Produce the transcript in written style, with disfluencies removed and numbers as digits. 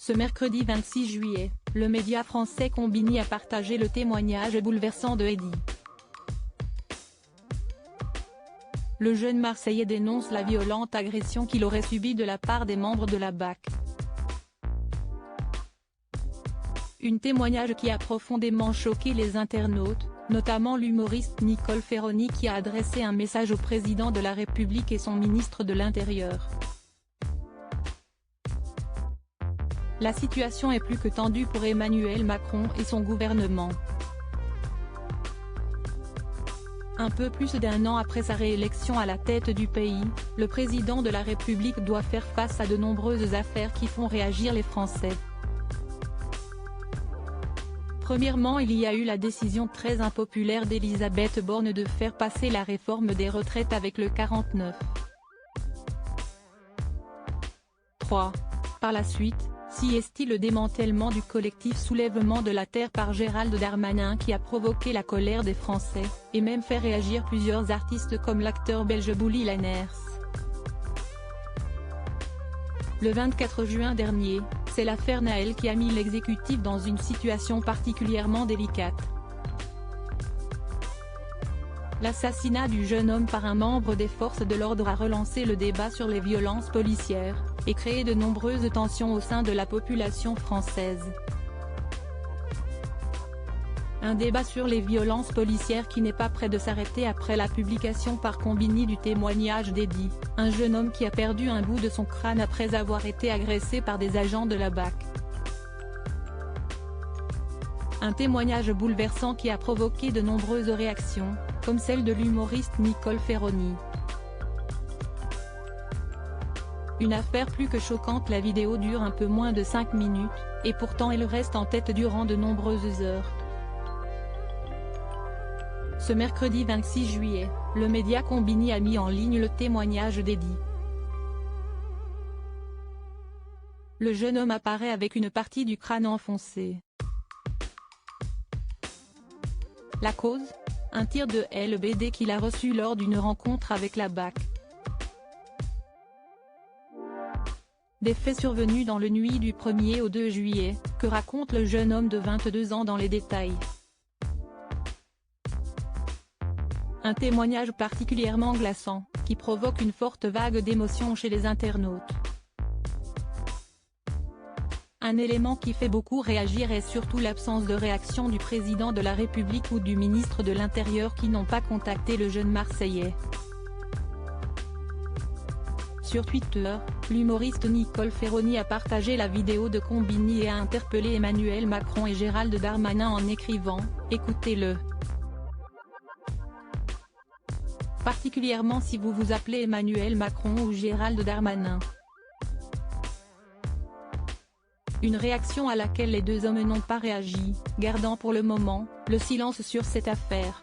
Ce mercredi 26 juillet, le média français Combini a partagé le témoignage bouleversant de Eddy. Le jeune Marseillais dénonce la violente agression qu'il aurait subie de la part des membres de la BAC. Un témoignage qui a profondément choqué les internautes, notamment l'humoriste Nicole Ferroni qui a adressé un message au président de la République et son ministre de l'Intérieur. La situation est plus que tendue pour Emmanuel Macron et son gouvernement. Un peu plus d'un an après sa réélection à la tête du pays, le président de la République doit faire face à de nombreuses affaires qui font réagir les Français. Premièrement, il y a eu la décision très impopulaire d'Elisabeth Borne de faire passer la réforme des retraites avec le 49.3. Par la suite, s'y est le démantèlement du collectif Soulèvement de la Terre par Gérald Darmanin qui a provoqué la colère des Français, et même fait réagir plusieurs artistes comme l'acteur belge Bouli Lanners. Le 24 juin dernier, c'est l'affaire Naël qui a mis l'exécutif dans une situation particulièrement délicate. L'assassinat du jeune homme par un membre des forces de l'ordre a relancé le débat sur les violences policières, et créé de nombreuses tensions au sein de la population française. Un débat sur les violences policières qui n'est pas près de s'arrêter après la publication par Combini du témoignage d'Eddy, un jeune homme qui a perdu un bout de son crâne après avoir été agressé par des agents de la BAC. Un témoignage bouleversant qui a provoqué de nombreuses réactions, comme celle de l'humoriste Nicole Ferroni. Une affaire plus que choquante, la vidéo dure un peu moins de 5 minutes, et pourtant elle reste en tête durant de nombreuses heures. Ce mercredi 26 juillet, le média Combini a mis en ligne le témoignage d'Eddy. Le jeune homme apparaît avec une partie du crâne enfoncée. La cause ? Un tir de LBD qu'il a reçu lors d'une rencontre avec la BAC. Des faits survenus dans le nuit du 1er au 2 juillet, que raconte le jeune homme de 22 ans dans les détails. Un témoignage particulièrement glaçant, qui provoque une forte vague d'émotions chez les internautes. Un élément qui fait beaucoup réagir est surtout l'absence de réaction du président de la République ou du ministre de l'Intérieur qui n'ont pas contacté le jeune Marseillais. Sur Twitter, l'humoriste Nicole Ferroni a partagé la vidéo de Combini et a interpellé Emmanuel Macron et Gérald Darmanin en écrivant « Écoutez-le ». Particulièrement si vous vous appelez Emmanuel Macron ou Gérald Darmanin. Une réaction à laquelle les deux hommes n'ont pas réagi, gardant pour le moment, le silence sur cette affaire.